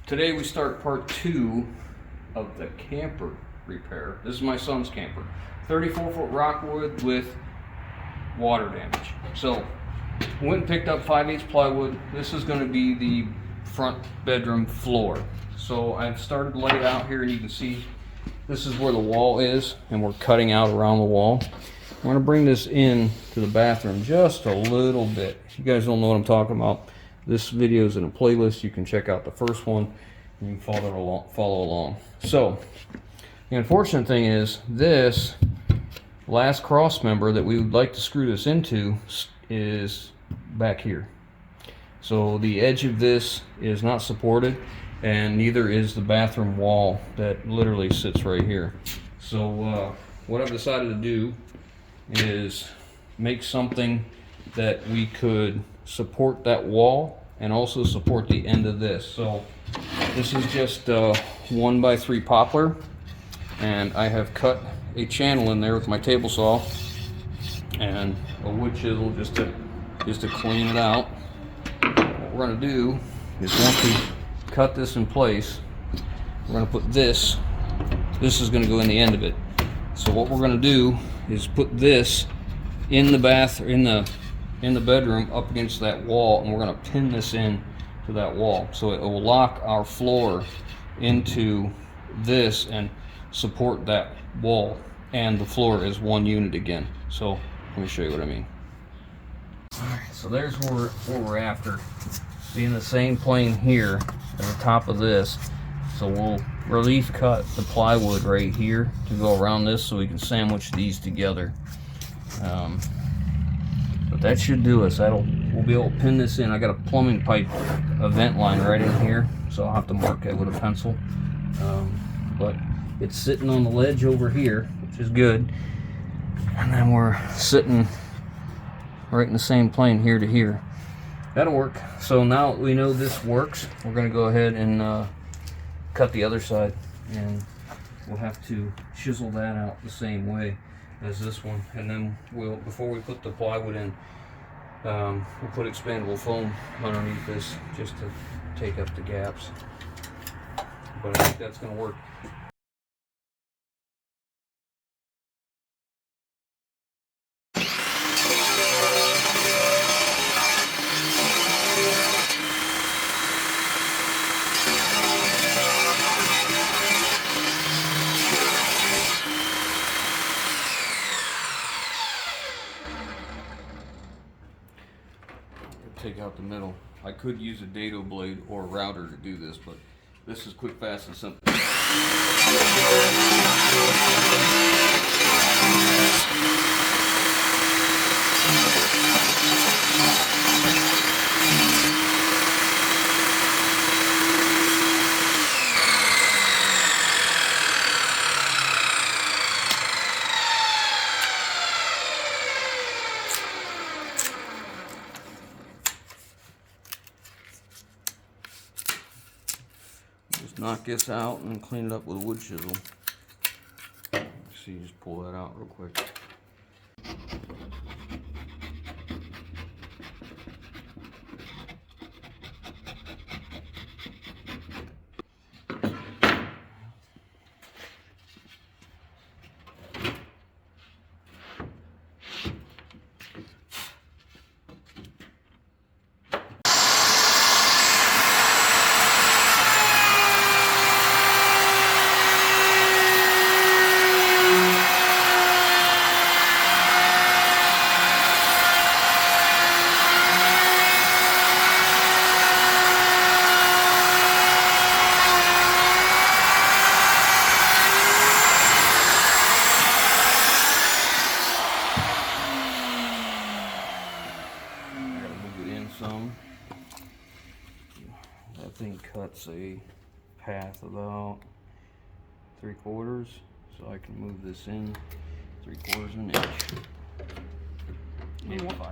Today we start part 2 of the camper repair. This is my son's camper. 34-foot Rockwood with water damage. So, went and picked up 5/8 plywood. This is going to be the front bedroom floor. So I've started to lay it out here, and you can see this is where the wall is, and we're cutting out around the wall. I'm going to bring this in to the bathroom just a little bit. If you guys don't know what I'm talking about, this video is in a playlist. You can check out the first one and you can follow along. So the unfortunate thing is this last cross member that we would like to screw this into is back here. So the edge of this is not supported, and neither is the bathroom wall that literally sits right here. So what I've decided to do is make something that we could support that wall and also support the end of this. So this is just 1x3 poplar, and I have cut a channel in there with my table saw and a wood chisel just to clean it out. What we're going to do is, once we cut this in place, we're going to put this is going to go in the end of it. So what we're going to do is put this in the bedroom up against that wall, and we're going to pin this in to that wall, so it will lock our floor into this and support that wall and the floor as one unit again. So let me show you what I mean. Alright, so there's where we're after, being the same plane here at the top of this. So we'll relief cut the plywood right here to go around this so we can sandwich these together. But that should do us. We'll be able to pin this in. I got a plumbing pipe, a vent line right in here, so I'll have to mark it with a pencil. But it's sitting on the ledge over here, which is good. And then we're sitting right in the same plane here to here. That'll work. So now that we know this works, we're going to go ahead and cut the other side, and we'll have to chisel that out the same way as this one. And then before we put the plywood in, we'll put expandable foam underneath this just to take up the gaps. But I think that's going to work. Take out the middle. I could use a dado blade or a router to do this, but this is quick, fast, and simple. Just knock this out and clean it up with a wood chisel. See, just pull that out real quick. That thing cuts a path about 3/4, so I can move this in 3/4 of an inch.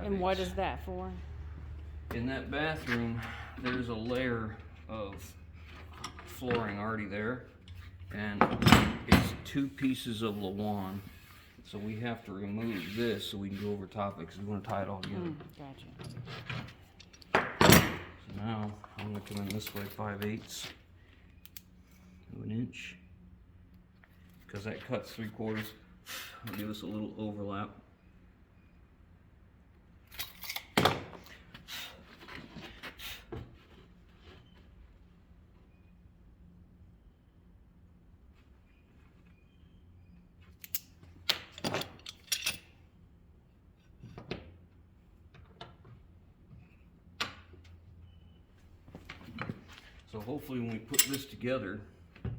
And what is that for? In that bathroom, there's a layer of flooring already there, and it's 2 pieces of Lawan. So we have to remove this so we can go over top of it, because we want to tie it all together. Gotcha. So now I'm going to come in this way 5/8. to 1 inch, because that cuts 3/4. It'll give us a little overlap. So hopefully when we put this together, we're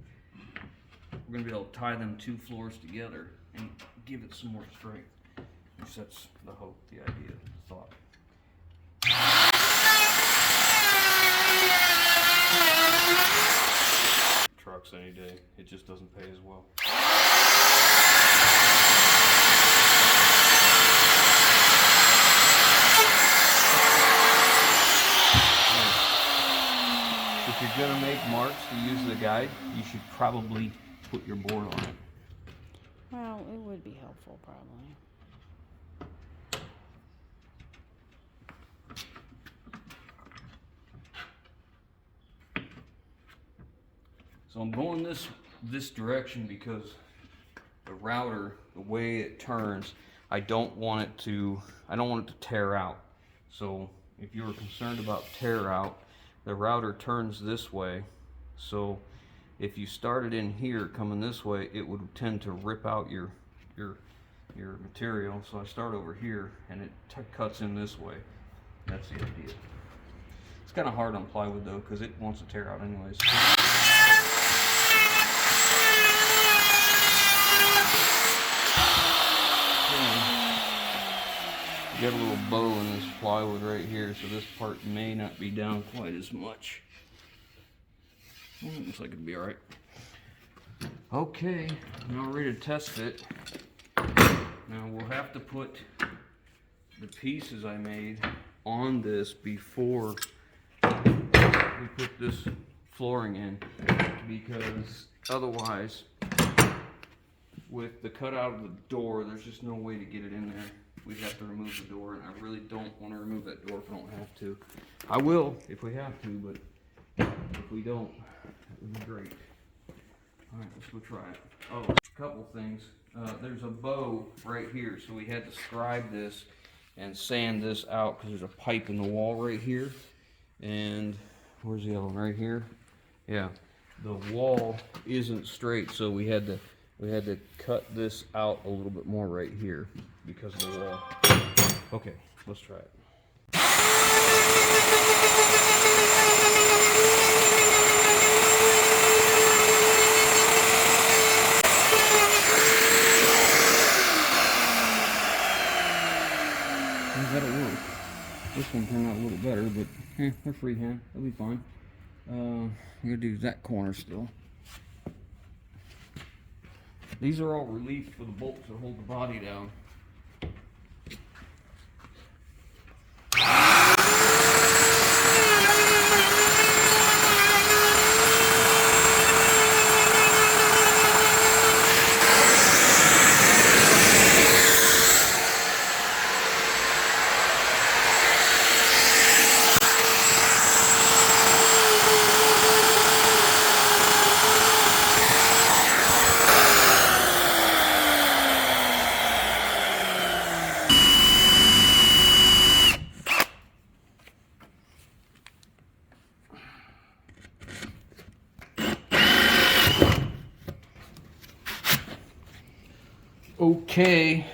going to be able to tie them 2 floors together and give it some more strength. At least that's the hope, the idea, the thought. Trucks any day, it just doesn't pay as well. If you're going to make marks to use the guide, you should probably put your board on it. Well, it would be helpful, probably. So I'm going this direction because the router, the way it turns, I don't want it to tear out. So if you were concerned about tear out, the router turns this way. So if you started in here coming this way, it would tend to rip out your material. So I start over here and it cuts in this way. That's the idea. It's kind of hard on plywood though, because it wants to tear out anyways. You got a little bow in this plywood right here, so this part may not be down quite as much. Looks like it'll be alright. Okay, now we're ready to test fit. Now we'll have to put the pieces I made on this before we put this flooring in, because otherwise, with the cutout of the door, there's just no way to get it in there. We'd have to remove the door, and I really don't want to remove that door if I don't have to. I will if we have to, but if we don't, that would be great. Alright, let's go try it. Oh, a couple things. There's a bow right here, so we had to scribe this and sand this out because there's a pipe in the wall right here. And where's the other one? Right here? Yeah. The wall isn't straight, so we had to cut this out a little bit more right here because of the wall. Okay, let's try it. That'll work. This one turned out a little better, but they're freehand. They'll be fine. I'm gonna do that corner still. These are all reliefed for the bolts that hold the body down. Okay,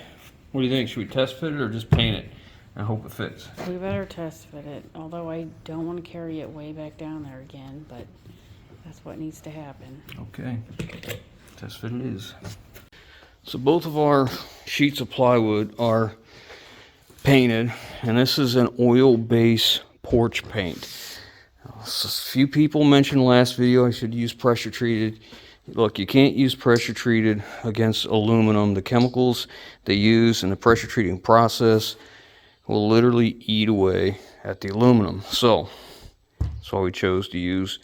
what do you think? Should we test fit it or just paint it? I hope it fits. We better test fit it, although I don't want to carry it way back down there again, but that's what needs to happen. Okay, test fit it is. So both of our sheets of plywood are painted, and this is an oil base porch paint. A few people mentioned last video I should use pressure treated. Look, you can't use pressure treated against aluminum. The chemicals they use in the pressure treating process will literally eat away at the aluminum. So that's why we chose to use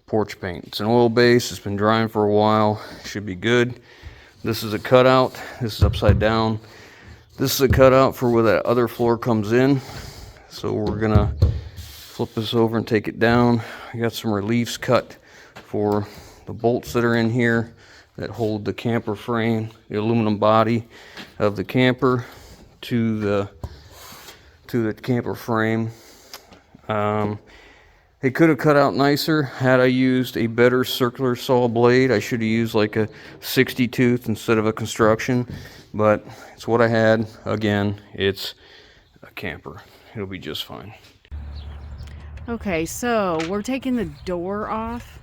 porch paint. It's an oil base. It's been drying for a while. Should be good. This is a cutout. This is upside down. This is a cutout for where that other floor comes in. So we're gonna flip this over and take it down. I got some reliefs cut for the bolts that are in here that hold the camper frame, the aluminum body of the camper to the camper frame. It could have cut out nicer had I used a better circular saw blade. I should have used like a 60 tooth instead of a construction, but it's what I had. Again, it's a camper. It'll be just fine. Okay, so we're taking the door off.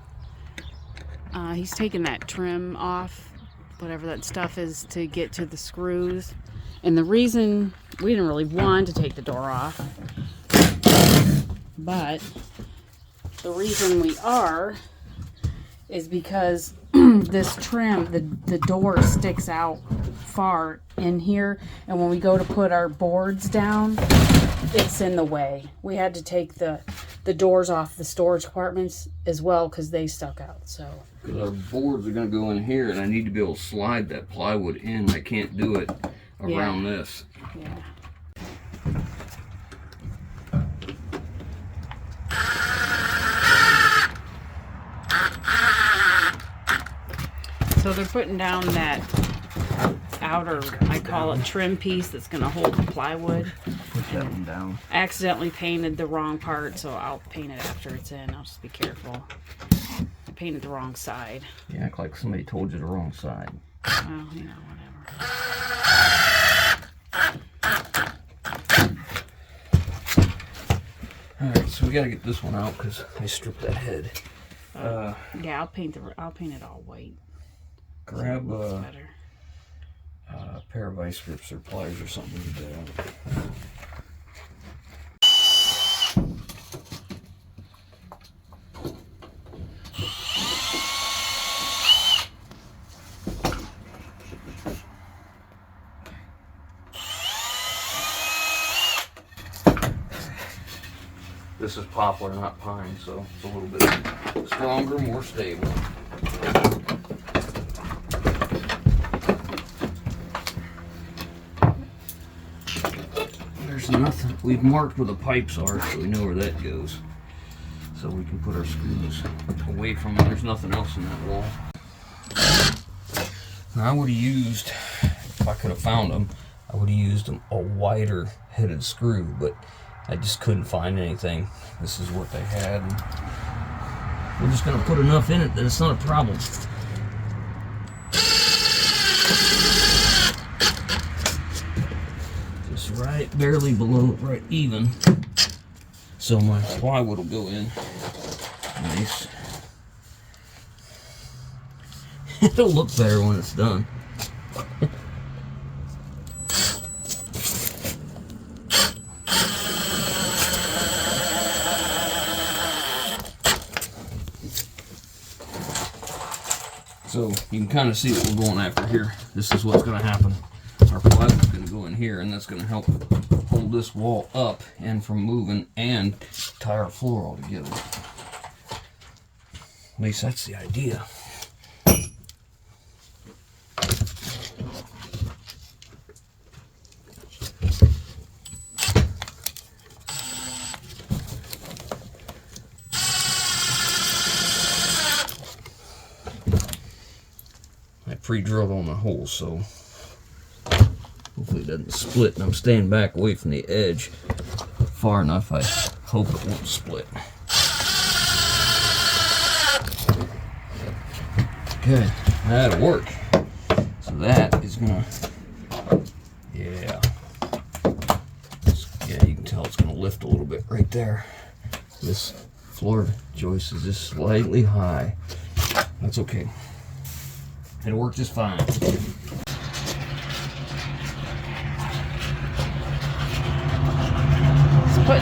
He's taking that trim off, whatever that stuff is, to get to the screws. And the reason we didn't really want to take the door off, but the reason we are is because this trim, the door sticks out far in here, and when we go to put our boards down, it's in the way. We had to take the doors off the storage compartments as well because they stuck out. So our boards are going to go in here, and I need to be able to slide that plywood in. I can't do it around this. Yeah. So they're putting down that outer, I call it trim piece, that's going to hold the plywood. Put that one down. I accidentally painted the wrong part, so I'll paint it after it's in. I'll just be careful. I painted the wrong side. You act like somebody told you the wrong side. Well, you know, whatever. Alright, so we got to get this one out because I stripped that head. Yeah, I'll paint it all white. Grab So better. a pair of vice grips or pliers or something to get out. This is poplar, not pine, so it's a little bit stronger, more stable. There's nothing. We've marked where the pipes are, so we know where that goes. So we can put our screws away from it. There's nothing else in that wall. Now I would have used, if I could have found them, I would have used a wider headed screw, but I just couldn't find anything. This is what they had. And we're just going to put enough in it that it's not a problem. Just right, barely below, right even. So my plywood will go in. Nice. It'll look better when it's done. So you can kind of see what we're going after here. This is what's going to happen. Our plywood is going to go in here, and that's going to help hold this wall up and from moving and tie our floor all together. At least that's the idea. Pre-drilled on the hole, so hopefully it doesn't split, and I'm staying back away from the edge far enough. I hope it won't split. Okay, that'll work. So that is gonna, yeah, you can tell it's gonna lift a little bit right there. This floor joist is just slightly high. That's okay. It'll work just fine. Putting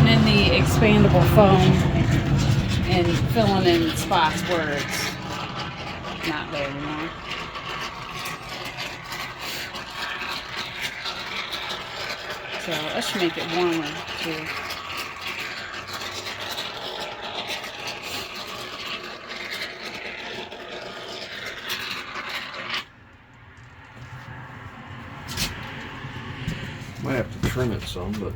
in the expandable foam and filling in spots where it's not there anymore. So that should make it warmer too. Might have to trim it some, but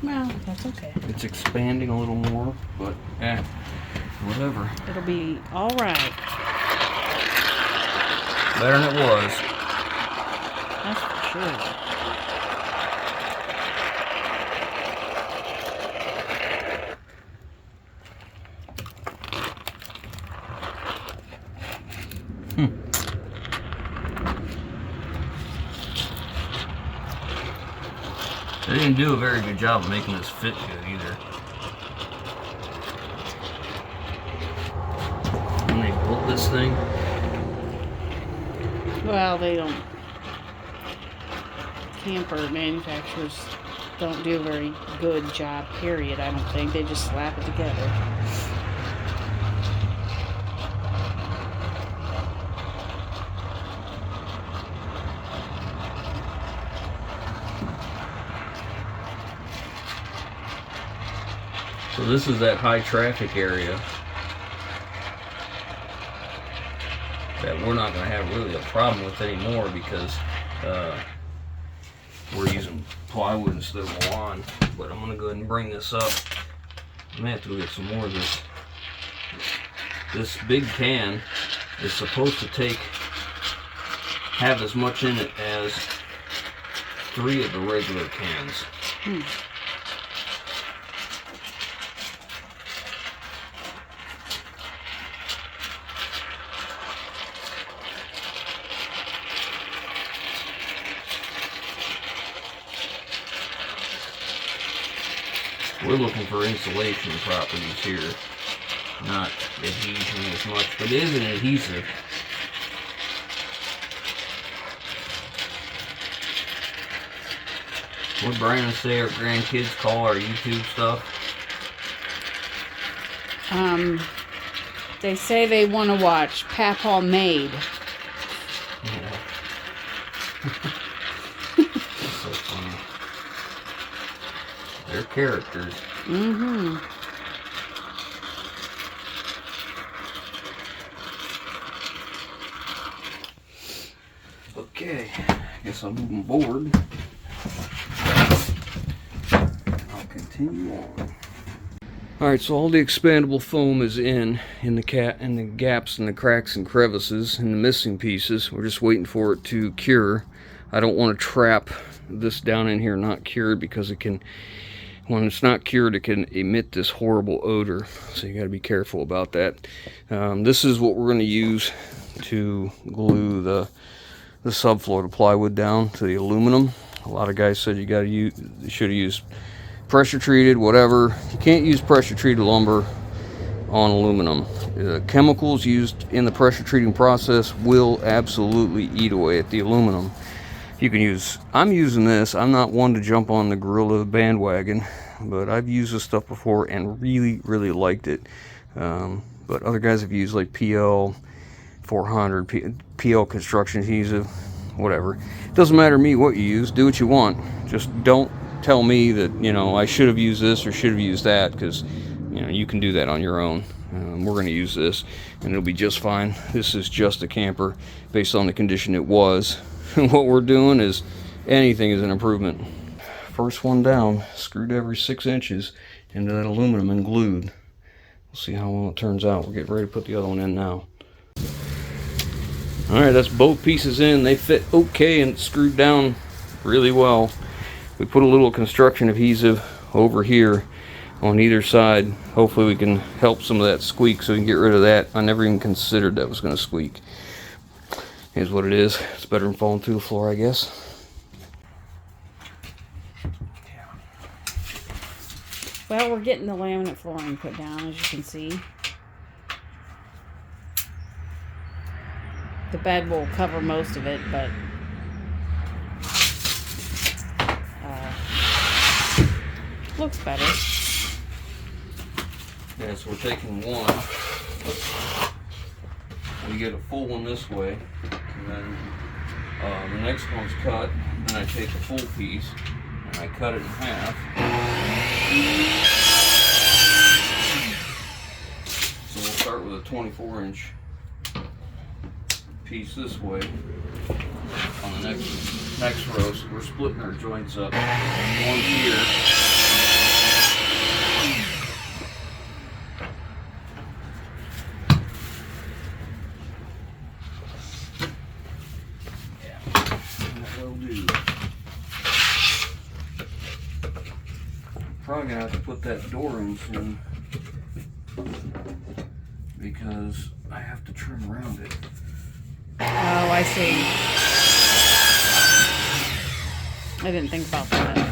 Well, that's okay. it's expanding a little more, but whatever. It'll be all right. Better than it was. That's for sure. They didn't do a very good job of making this fit good either. When they built this thing. Well, they don't. Camper manufacturers don't do a very good job, period. I don't think. They just slap it together. So this is that high traffic area that we're not going to have really a problem with anymore because we're using plywood instead of lawn. But I'm going to go ahead and bring this up. I'm going to have to go get some more of this. This big can is supposed to have as much in it as 3 of the regular cans. We're looking for insulation properties here, not adhesion as much, but it is an adhesive. What Brian say our grandkids call our YouTube stuff? They say they want to watch Papaw Made. Yeah. That's so funny. They're characters. Mm-hmm. Okay, guess I'll move them board. I'll continue on. Alright, so all the expandable foam is in the gaps and the cracks and crevices and the missing pieces. We're just waiting for it to cure. I don't want to trap this down in here not cured because it can, when it's not cured, it can emit this horrible odor. So you got to be careful about that. This is what we're going to use to glue the subfloor, the plywood down to the aluminum. A lot of guys said you should have used pressure treated, whatever. You can't use pressure treated lumber on aluminum. The chemicals used in the pressure treating process will absolutely eat away at the aluminum. You can use, I'm using this, I'm not one to jump on the Gorilla bandwagon, but I've used this stuff before and really liked it. But other guys have used like PL 400, PL construction adhesive, whatever. It doesn't matter to me what you use, do what you want. Just don't tell me that, you know, I should have used this or should have used that, because, you know, you can do that on your own. We're going to use this and it'll be just fine. This is just a camper based on the condition it was. What we're doing is, anything is an improvement. First one down, screwed every 6 inches into that aluminum and glued. We'll see how well it turns out. We're getting ready to put the other one in now. Alright, that's both pieces in. They fit okay and screwed down really well. We put a little construction adhesive over here on either side. Hopefully we can help some of that squeak so we can get rid of that. I never even considered that was going to squeak. Here's what it is. It's better than falling through the floor, I guess. Well, we're getting the laminate flooring put down, as you can see. The bed will cover most of it, but looks better. Yeah, so we're taking one. We get a full one this way, and then the next one's cut, and I take the full piece and I cut it in half. So we'll start with a 24-inch piece this way on the next row. So we're splitting our joints up. One here. probably gonna have to put that door in soon because I have to trim around it. Oh, I see. I didn't think about that.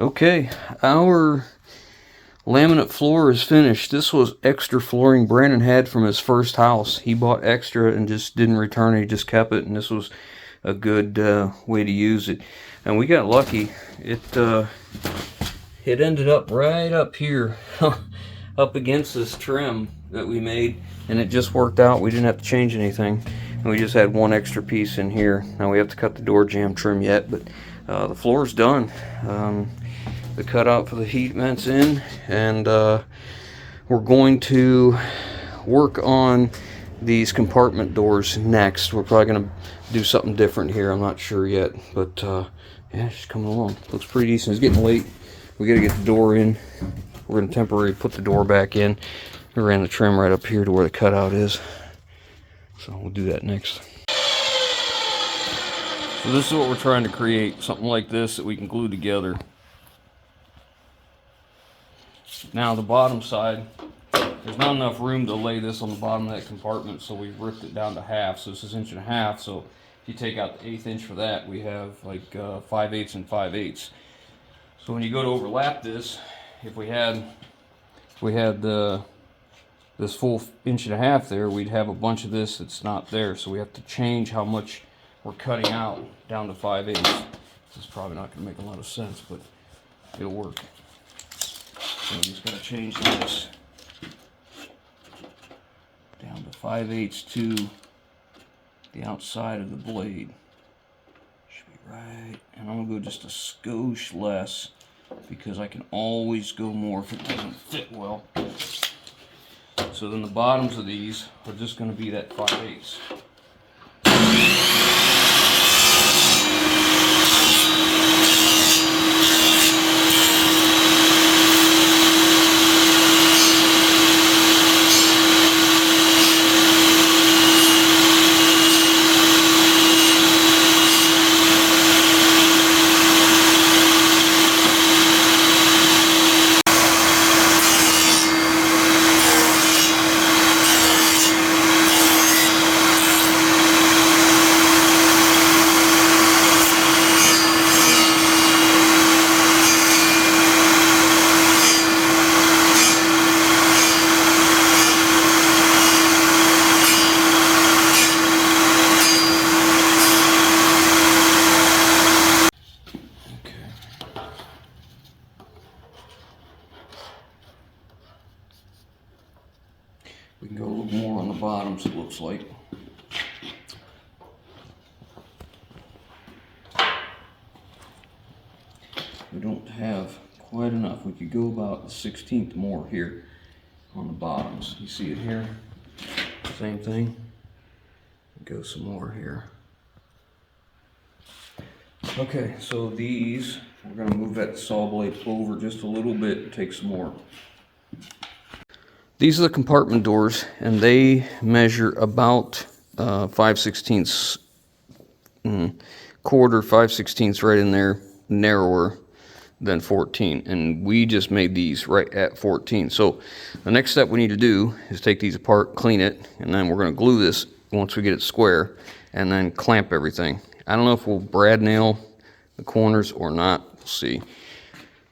Okay, our laminate floor is finished. This was extra flooring Brandon had from his first house. He bought extra and just didn't return it. He just kept it, and this was a good way to use it. And we got lucky. It ended up right up here, up against this trim that we made, and it just worked out. We didn't have to change anything, and we just had one extra piece in here. Now we have to cut the door jamb trim yet, but the floor's done. The cutout for the heat vents in, and we're going to work on these compartment doors next. We're probably going to do something different here. I'm not sure yet, but yeah, it's coming along. Looks pretty decent. It's getting late. We got to get the door in. We're going to temporarily put the door back in. We ran the trim right up here to where the cutout is, so we'll do that next. So this is what we're trying to create, something like this that we can glue together. Now the bottom side, there's not enough room to lay this on the bottom of that compartment, so we ripped it down to half. So this is 1.5 inches. So if you take out the 1/8 inch for that, we have like 5/8 and 5/8. So when you go to overlap this, if we had this full 1.5 inches there, we'd have a bunch of this that's not there. So we have to change how much we're cutting out down to 5/8. This is probably not going to make a lot of sense, but it'll work. So I'm just going to change this down to 5/8 to the outside of the blade. Should be right. And I'm going to go just a skosh less because I can always go more if it doesn't fit well. So then the bottoms of these are just going to be that 5/8. We can go a little more on the bottoms, it looks like. We don't have quite enough. We could go about 1/16 more here on the bottoms. You see it here? Same thing. Go some more here. Okay, so these, we're going to move that saw blade over just a little bit and take some more. These are the compartment doors, and they measure about 5/16 quarter, 5/16 right in there, narrower than 14. And we just made these right at 14. So the next step we need to do is take these apart, clean it, and then we're going to glue this once we get it square, and then clamp everything. I don't know if we'll brad nail the corners or not. We'll see.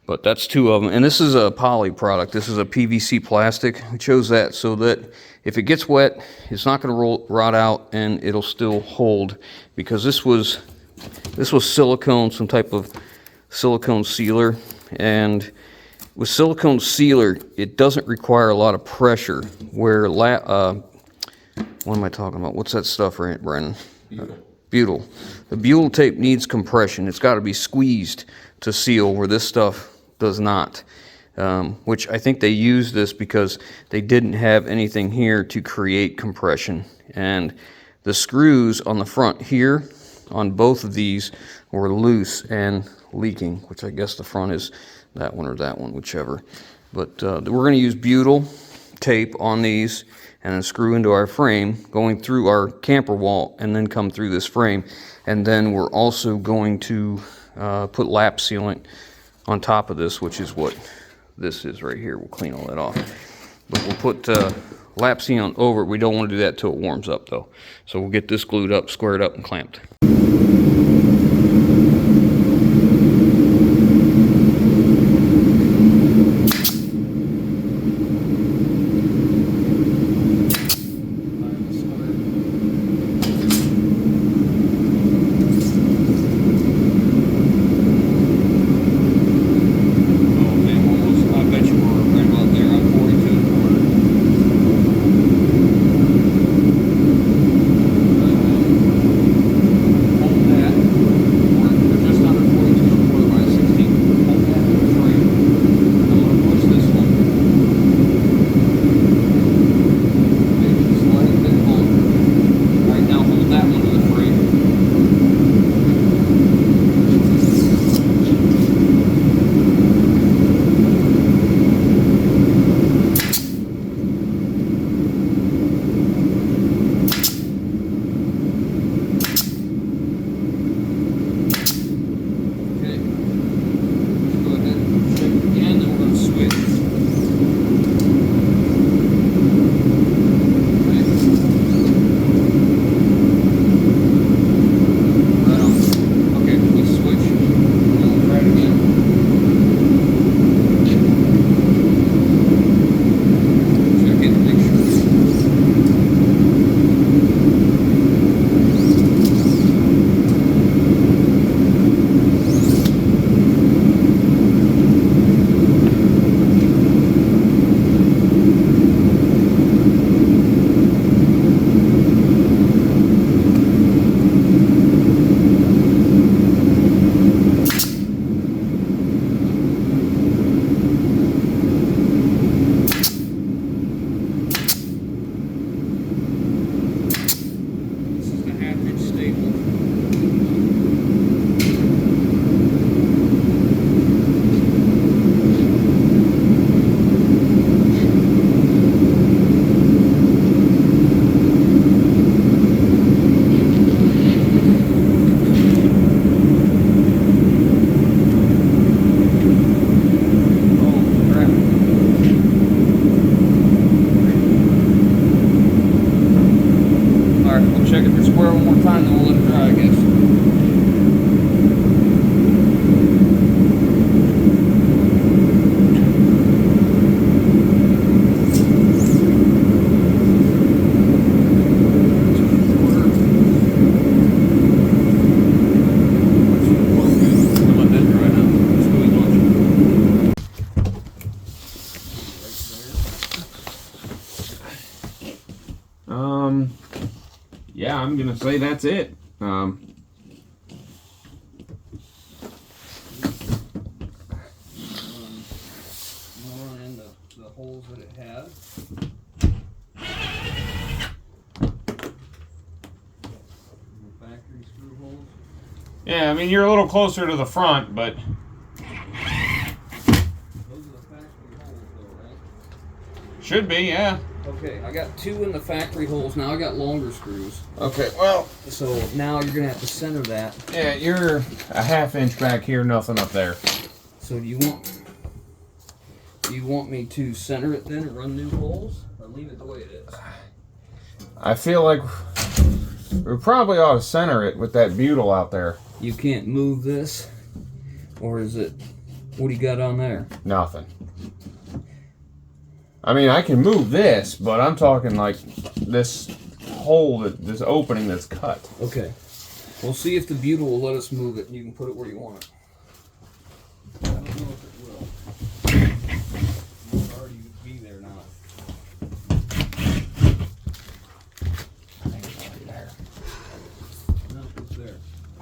But that's 2 of them. And this is a poly product. This is a PVC plastic. We chose that so that if it gets wet, it's not going to rot out, and it'll still hold, because this was silicone, some type of silicone sealer. And with silicone sealer, it doesn't require a lot of pressure, where what am I talking about? What's that stuff, right, Brandon? butyl. The butyl tape needs compression. It's got to be squeezed to seal, where this stuff does not. Which I think they used this because they didn't have anything here to create compression. And the screws on the front here, on both of these, were loose and leaking, which I guess the front is that one or that one, whichever. But we're going to use butyl tape on these and then screw into our frame, going through our camper wall and then come through this frame. And then we're also going to put lap sealant on top of this, which is what this is right here. We'll clean all that off. But we'll put lap sealant over it. We don't want to do that till it warms up though. So we'll get this glued up, squared up, and clamped. Yeah, I'm gonna say that's it. More in the holes that it had. Factory screw holes. Yeah, I mean you're a little closer to the front, but Those are the factory holes though, right? should be, yeah. Okay, I got 2 in the factory holes. Now I got longer screws. Okay, well, So now you're gonna have to center that. yeah, you're a ½ inch back here, nothing up there. So do you want me to center it then and run new holes, or leave it the way it is? I feel like we probably ought to center it with that butyl out there. You can't move this, or is it? What do you got on there? Nothing. I mean, I can move this, but I'm talking like this hole, this opening that's cut. Okay. We'll see if the butyl will let us move it, and you can put it where you want it. I don't know if it will. It'll already be there now. I think it's already there. No,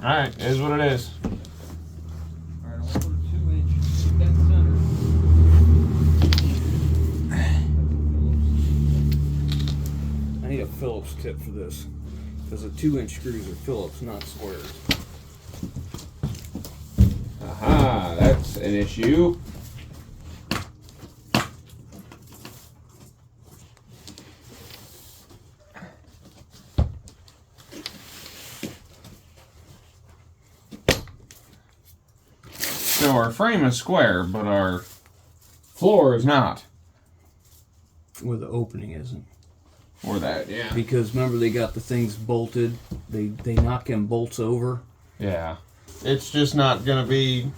Alright, it is what it is. Alright, I'm gonna put a 2-inch, keep that center. I need a Phillips tip for this, because the 2-inch screws are Phillips, not squares. Aha, that's an issue. So our frame is square, but our floor is not. Where the opening isn't. Or that, yeah. Because remember they got the things bolted, they knock them bolts over. Yeah. It's just not gonna be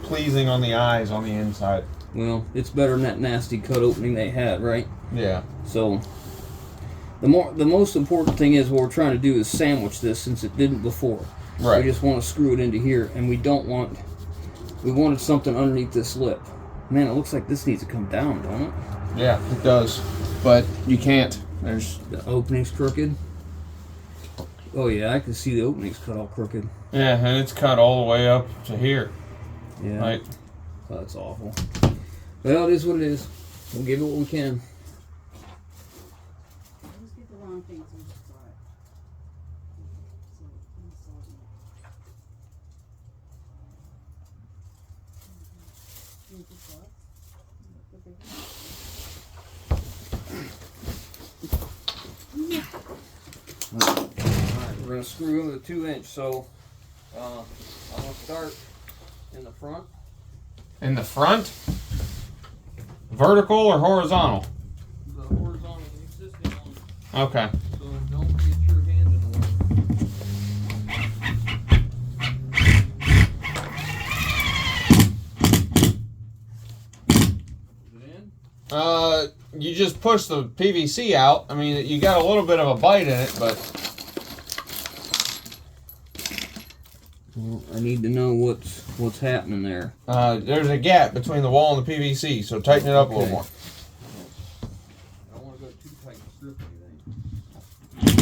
pleasing on the eyes on the inside. Well, it's better than that nasty cut opening they had, right? Yeah. So the most important thing is what we're trying to do is sandwich this since it didn't before. Right. We just want to screw it into here, and we wanted something underneath this lip. Man, it looks like this needs to come down, don't it? Yeah, it does. But you can't. There's The opening's crooked. Oh yeah, I can see the opening's cut all crooked. yeah, and it's cut all the way up to here. Yeah. Right. Oh, that's awful. Well, it is what it is. We'll give it what we can. Just get the wrong things on the spot. Alright, we're going to screw in with a 2-inch, so I'm going to start in the front. In the front? Vertical or horizontal? The horizontal, the existing one. Okay. So don't get your hand in the way. Is it in? You just push the PVC out. I mean, you got a little bit of a bite in it, but Well, I need to know what's happening there. there's a gap between the wall and the PVC, so tighten it up a little more. I don't want to go too tight and strip anything.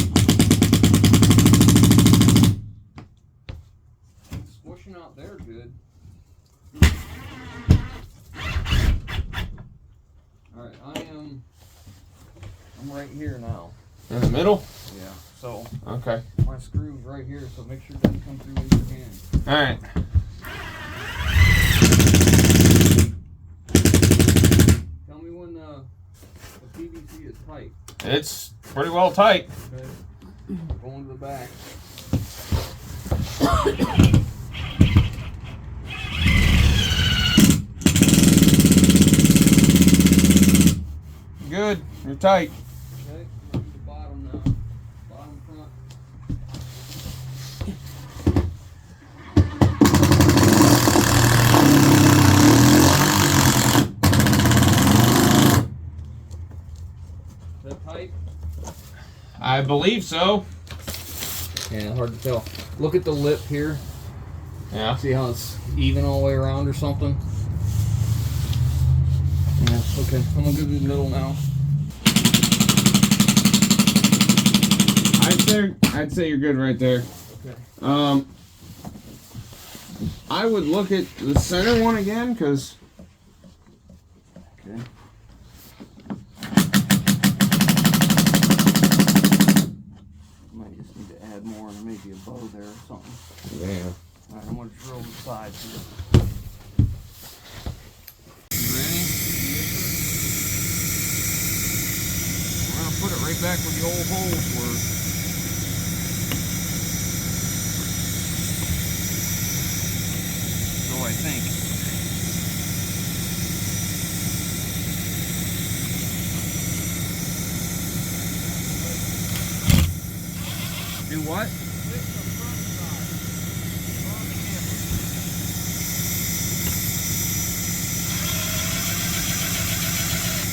Squishing out there good. Alright, I'm right here now. In the middle? Yeah. So Okay. my screw's right here, so make sure it doesn't come through with your hand. Alright. Tell me when the PVC is tight. It's pretty well tight. Okay. Going to the back. Good. You're tight. Okay, we'll do the bottom now. Bottom front. Is that tight? I believe so. Yeah, hard to tell. Look at the lip here. Yeah. See how it's even all the way around or something? Yeah, okay. I'm gonna go to the middle now. I'd say you're good right there. Okay. I would look at the center one again, because Okay. Might just need to add more and maybe a bow there or something. yeah. Alright, I'm gonna drill the sides here. You ready? We're gonna put it right back where the old holes were. So I think. Do what?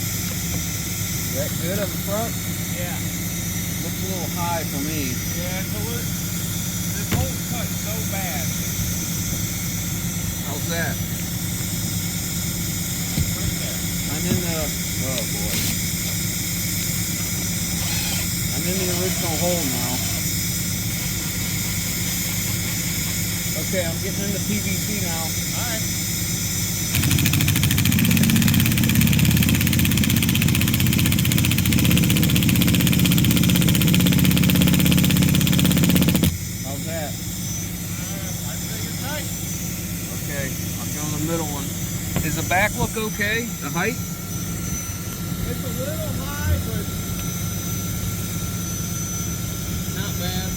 Is that good up front? Yeah. Looks a little high for me. Yeah, it's a little, this whole cut so bad. How's that? Right there. I'm in the, oh boy. I'm in the original hole now. Okay, I'm getting into PVC now. Alright. How's that? I think it's nice. Okay, I'm doing the middle one. Does the back look okay? The height? It's a little high, but Not bad.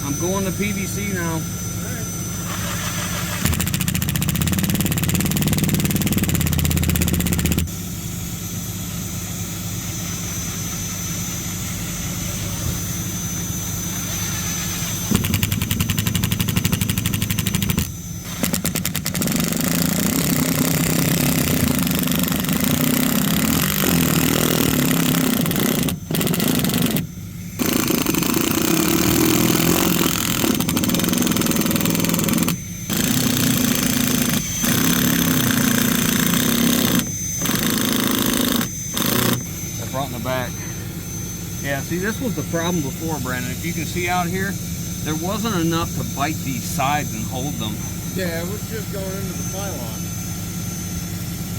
I'm going to PVC now. alright. I brought in the back. Yeah, see, this was the problem before, Brandon. If you can see out here, there wasn't enough to bite these sides and hold them. Yeah, it was just going into the pylon.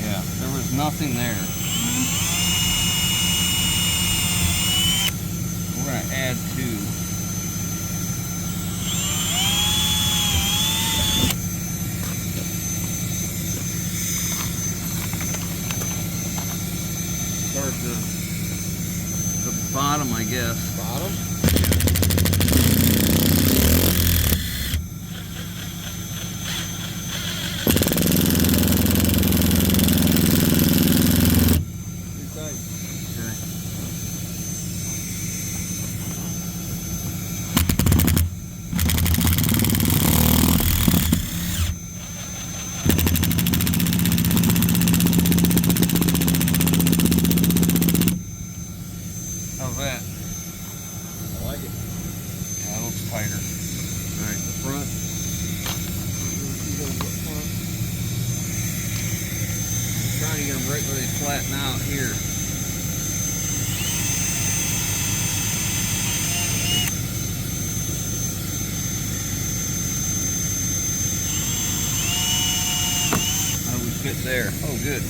Yeah, there was nothing there. We're gonna add two. Start the bottom, I guess. Bottom? Too tight. Okay. How's that? I like it. Yeah, it looks tighter. All right, the front. I'm trying to get them right where they flatten out here. How do we fit there? Oh, good.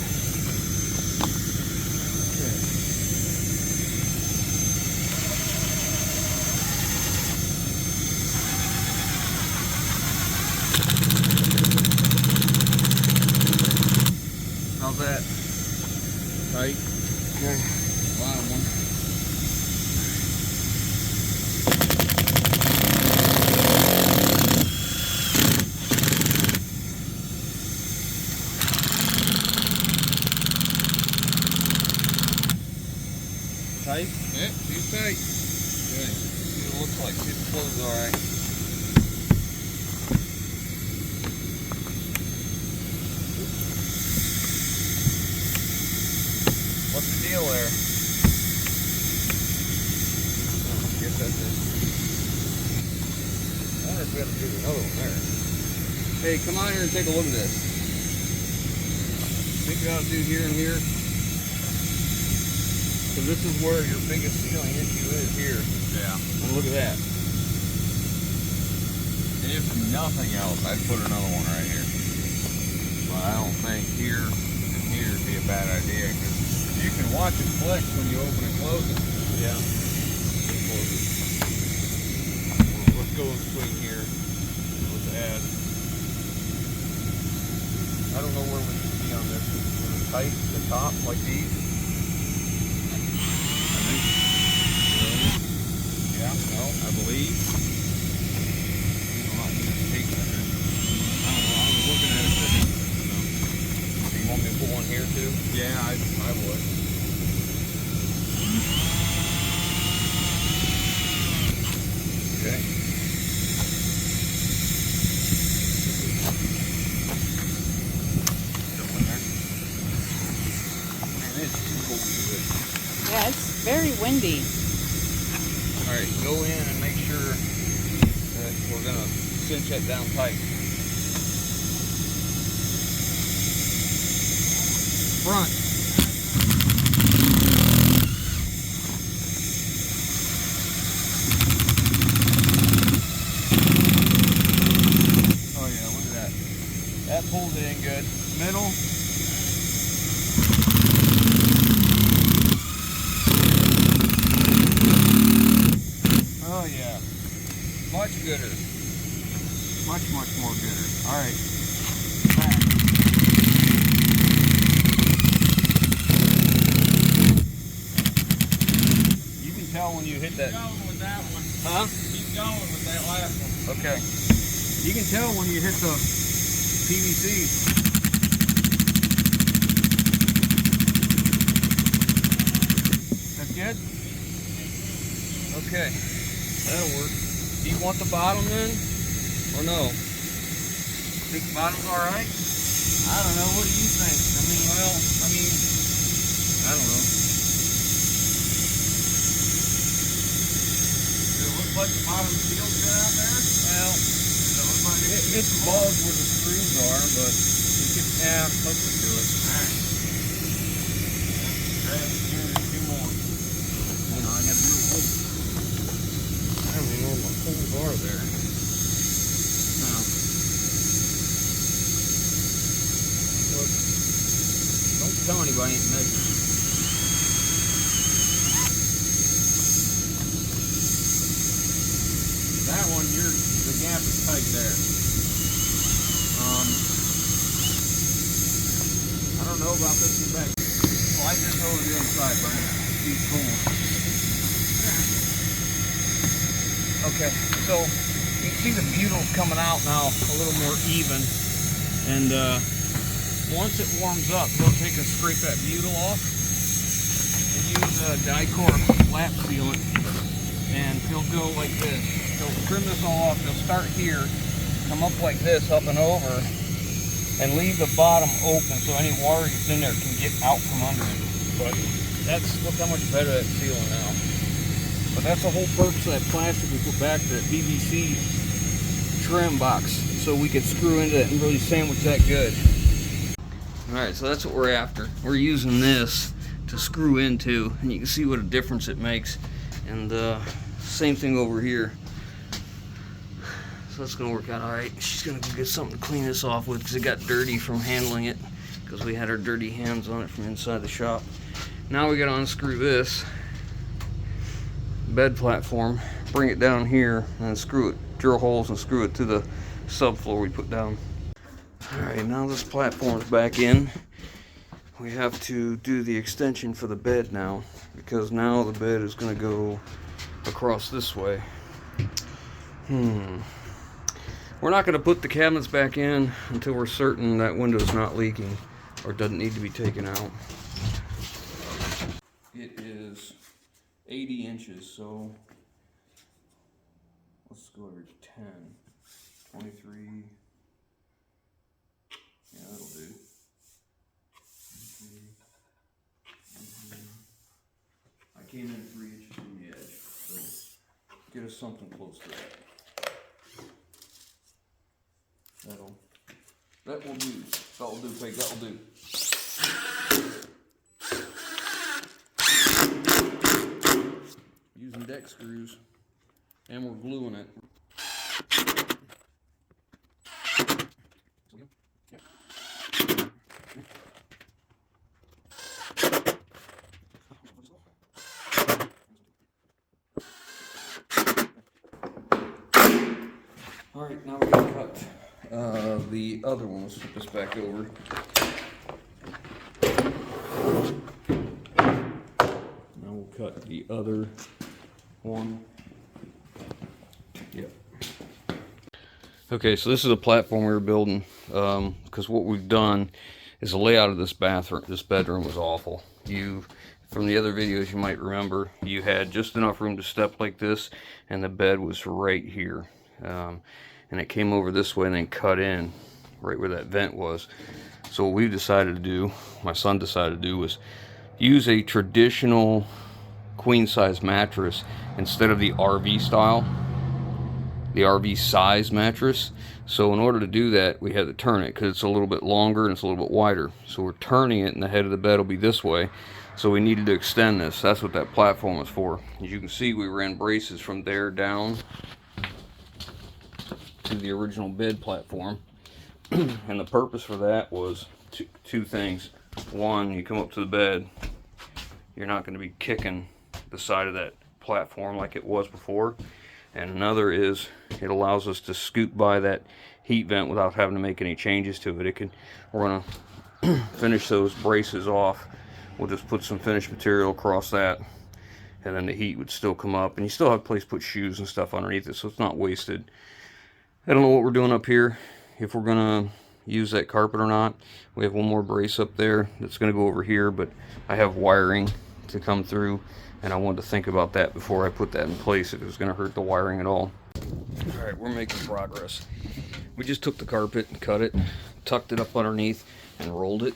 How's that? Tight. Okay. Bottom one. Tight? Yeah, too tight. Good. See what it looks like. See if it flows all right. What's the deal there? I guess that's it. I wonder if we have to do another one there. Hey, come out here and take a look at this. Think we ought to do here and here. So this is where your biggest sealing issue is here. Yeah. And look at that. If nothing else, I'd put another one right here. But I don't think here and here would be a bad idea because you can watch it flex when you open and close it. Yeah. Close it. Let's go in between here. Let's add. I don't know where we need to be on this. Is it tight at the top like these? Yeah, no, I believe. I was looking at it. Do you want me to put one here too? Yeah, I would. Okay. Man, it's too cold to do this. Yeah, it's very windy. All right, go in and make sure that we're gonna cinch that down tight. Front. Good. Much more gooder. All right. You can tell when you hit that. Keep going with that one. Huh? Keep going with that last one. Okay. You can tell when you hit the PVC. That's good? Okay. That'll work. Do you want the bottom then? Or no? Think the bottom's alright? I don't know. What do you think? I don't know. Does it look like the bottom feels good out there? Well, it's bugged where the screws are, but you can, let's just do it. Alright. Grab it here and two more. You know, I got a little hole. I don't even know where my holes are there. No. Look, don't tell anybody I ain't measuring. That one, the gap is tight there. I don't know about this in the back. Slide this over to the other side, Brian. Keep cool. Okay, so you can see the butyl's coming out now a little more even. And once it warms up, we'll take and scrape that butyl off and use a Dicor lap sealant. And he'll go like this. He'll trim this all off. He'll start here, come up like this, up and over, and leave the bottom open so any water that's in there can get out from under it. But look how much better that's sealing now. But that's the whole purpose of that plastic we put back to that PVC trim box, so we could screw into it and really sandwich that good. Alright, so that's what we're after. We're using this to screw into, and you can see what a difference it makes. And same thing over here. So that's gonna work out alright. She's gonna go get something to clean this off with because it got dirty from handling it, because we had our dirty hands on it from inside the shop. Now we gotta unscrew this bed platform, bring it down here, and screw it, drill holes and screw it to the subfloor we put down. Alright, now this platform's back in. We have to do the extension for the bed now, because now the bed is going to go across this way. We're not going to put the cabinets back in until we're certain that window's not leaking or doesn't need to be taken out. It is 80 inches, so let's go over 10, 23. Yeah, that'll do. I came in 3 inches from the edge, so get us something close to that. That will do. That'll do, Peg. That'll do. Using deck screws, and we're gluing it. Alright, now we're going to cut the other one. Let's flip this back over. Now we'll cut the other one. Yep. Okay, so this is a platform we were building, because what we've done is the layout of this bedroom was awful. From the other videos you might remember, you had just enough room to step like this, and the bed was right here. And it came over this way and then cut in right where that vent was. So what we decided to do, my son decided to do, was use a traditional queen size mattress instead of the RV style, the RV size mattress. So in order to do that, we had to turn it because it's a little bit longer and it's a little bit wider. So we're turning it and the head of the bed will be this way. So we needed to extend this. That's what that platform was for. As you can see, we ran braces from there down to the original bed platform. And the purpose for that was two things. One, you come up to the bed, you're not going to be kicking the side of that platform like it was before. and another is it allows us to scoot by that heat vent without having to make any changes to it. We're gonna finish those braces off. We'll just put some finished material across that, and then the heat would still come up, and you still have a place to put shoes and stuff underneath it, so it's not wasted. I don't know what we're doing up here, if we're gonna use that carpet or not. We have one more brace up there that's gonna go over here, but I have wiring to come through, and I wanted to think about that before I put that in place, if it was gonna hurt the wiring at all. All right, we're making progress. We just took the carpet, cut it, tucked it up underneath, and rolled it.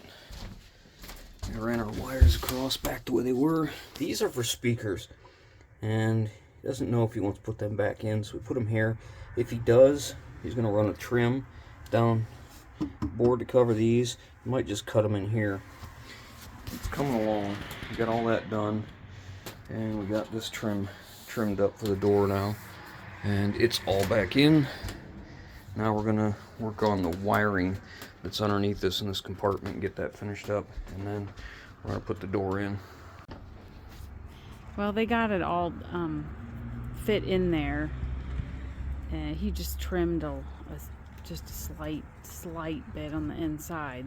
And ran our wires across back the way they were. These are for speakers, and he doesn't know if he wants to put them back in, so we put them here. If he does, he's gonna run a trim down board to cover these. He might just cut them in here. It's coming along. We got all that done, and we got this trimmed up for the door now, and it's all back in. Now we're gonna work on the wiring that's underneath this in this compartment and get that finished up, and then we're gonna put the door in. Well, they got it all fit in there, and he just trimmed just a slight bit on the inside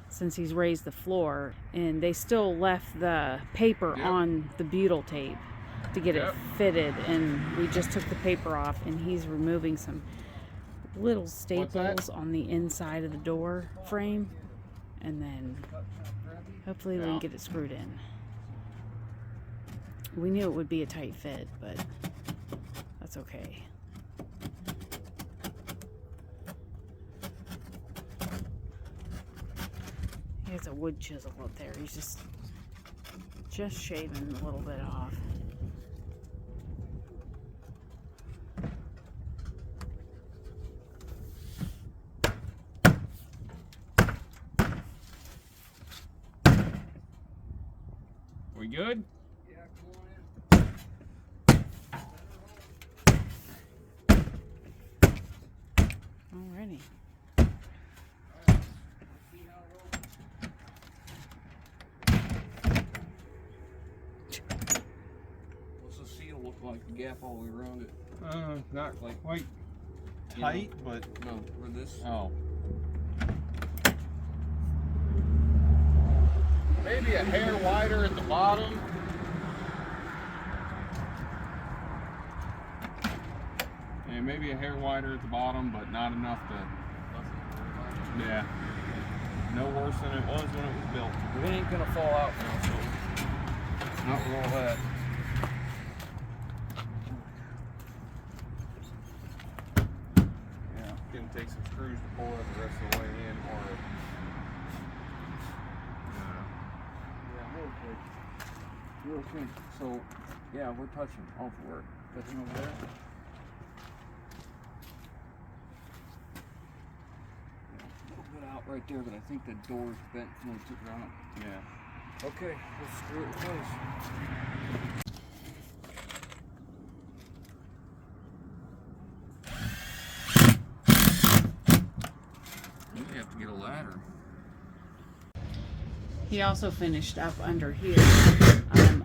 since he's raised the floor, and they still left the paper on the butyl tape to get it fitted, and we just took the paper off, and he's removing some little staples on the inside of the door frame, and then hopefully we can get it screwed in. We knew it would be a tight fit, but that's okay. He has a wood chisel up there. He's just shaving a little bit off. We good? Yeah, come on in. Alrighty. What's the seal look like? The gap all the way around it? Not like quite tight, but No, for this. oh. Maybe a hair wider at the bottom. And maybe a hair wider at the bottom, but not enough to. Yeah. No worse than it was when it was built. It ain't gonna fall out now, so not with all that. Yeah. Can take some screws to pull it the rest of the way in, or. Real quick. So, yeah, we're touching off work. Touching over there. A little bit out right there, but I think the door's bent when we took it out. Yeah. Okay, let's screw it in place. We have to get a ladder. He also finished up under here.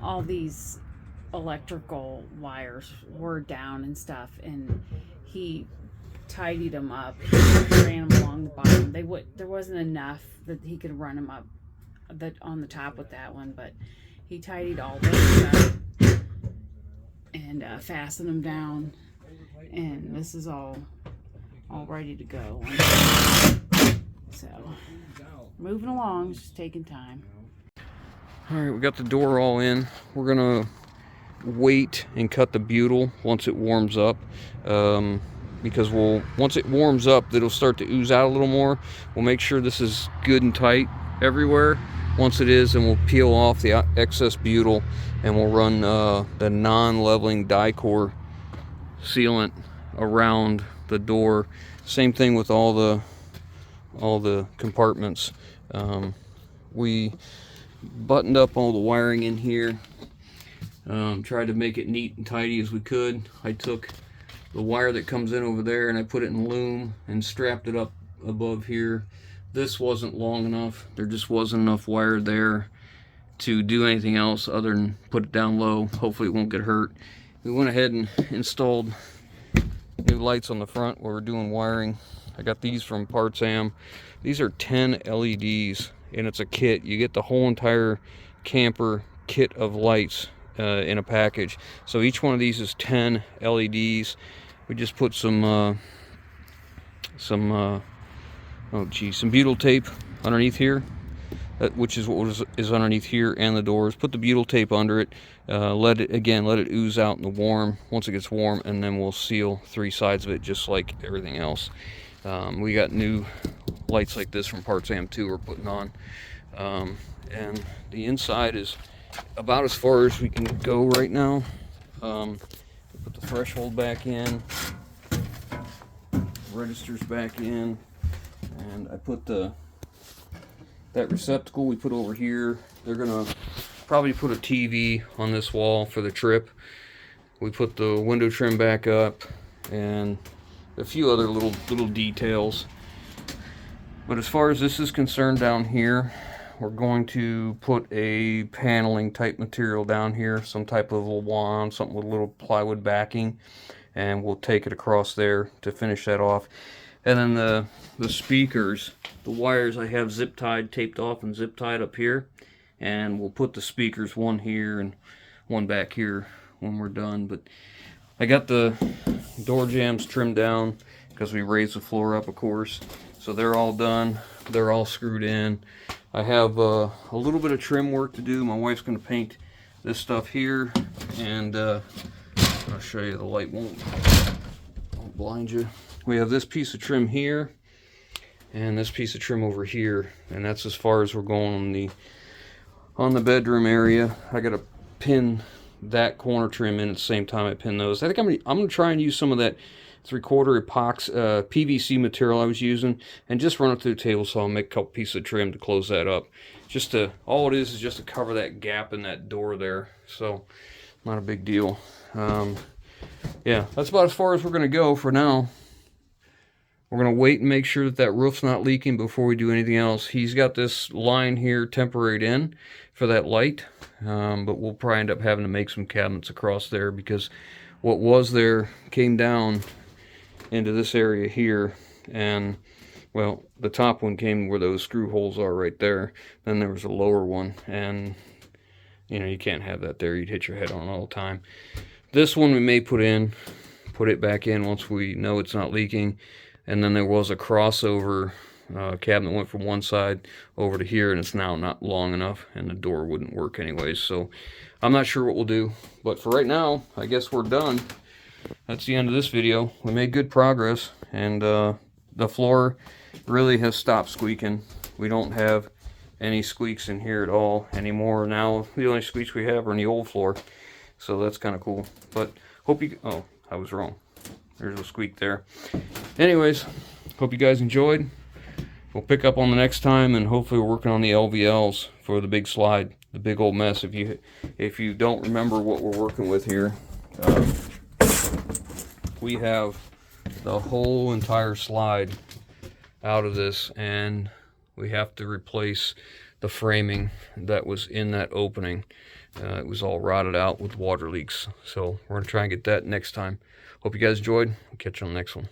All these electrical wires were down and stuff, and he tidied them up, ran them along the bottom. There wasn't enough that he could run them up on the top with that one, but he tidied all those up and fastened them down, and this is all ready to go. So moving along, just taking time. All right, we got the door all in. We're gonna wait and cut the butyl once it warms up, because once it warms up, it'll start to ooze out a little more. We'll make sure this is good and tight everywhere. Once it is, then we'll peel off the excess butyl, and we'll run the non-leveling die-core sealant around the door. Same thing with all the compartments. We buttoned up all the wiring in here, tried to make it neat and tidy as we could. I took the wire that comes in over there and I put it in loom and strapped it up above here. This wasn't long enough. There just wasn't enough wire there to do anything else other than put it down low. Hopefully it won't get hurt. We went ahead and installed lights on the front where we're doing wiring. I got these from Parts Am. These are 10 LEDs, and it's a kit. You get the whole entire camper kit of lights in a package. So each one of these is 10 LEDs. We just put some butyl tape underneath here, which is what is underneath here and the doors. Put the butyl tape under it. Let it ooze out in the warm once it gets warm, and then we'll seal 3 sides of it just like everything else. We got new lights like this from Parts Am 2 we're putting on, and the inside is about as far as we can go right now. Put the threshold back in, registers back in, and I put that receptacle we put over here. They're gonna probably put a TV on this wall for the trip. We put the window trim back up and a few other little details. But as far as this is concerned down here, we're going to put a paneling type material down here, some type of little wand, something with a little plywood backing, and we'll take it across there to finish that off. And then the speakers, the wires I have zip tied, taped off and zip tied up here, and we'll put the speakers one here and one back here when we're done. But I got the door jambs trimmed down because we raised the floor up, of course. So they're all done. They're all screwed in. I have a little bit of trim work to do. My wife's going to paint this stuff here, and I'll show you. The light won't blind you. We have this piece of trim here and this piece of trim over here, and that's as far as we're going on the bedroom area. I got to pin that corner trim in at the same time I pin those. I think I'm gonna try and use some of that 3/4 epoxy PVC material I was using, and just run it through the table saw and make a couple pieces of trim to close that up. All it is just to cover that gap in that door there. So not a big deal. Yeah, that's about as far as we're gonna go for now. We're going to wait and make sure that roof's not leaking before we do anything else. He's got this line here temporaried in for that light, but we'll probably end up having to make some cabinets across there because what was there came down into this area here, and well, the top one came where those screw holes are right there. Then there was a lower one, and you know, you can't have that there. You'd hit your head on all the time. This one we may put it back in once we know it's not leaking. And then there was a crossover cabinet went from one side over to here, and it's now not long enough, and the door wouldn't work anyways. So I'm not sure what we'll do, but for right now, I guess we're done. That's the end of this video. We made good progress, and the floor really has stopped squeaking. We don't have any squeaks in here at all anymore. Now the only squeaks we have are in the old floor, so that's kind of cool. But hope you, oh, I was wrong. There's a squeak there. Anyways, hope you guys enjoyed. We'll pick up on the next time, and hopefully we're working on the LVLs for the big slide, the big old mess. If you don't remember what we're working with here, we have the whole entire slide out of this, and we have to replace the framing that was in that opening. It was all rotted out with water leaks, so we're gonna try and get that next time. Hope you guys enjoyed. We'll catch you on the next one.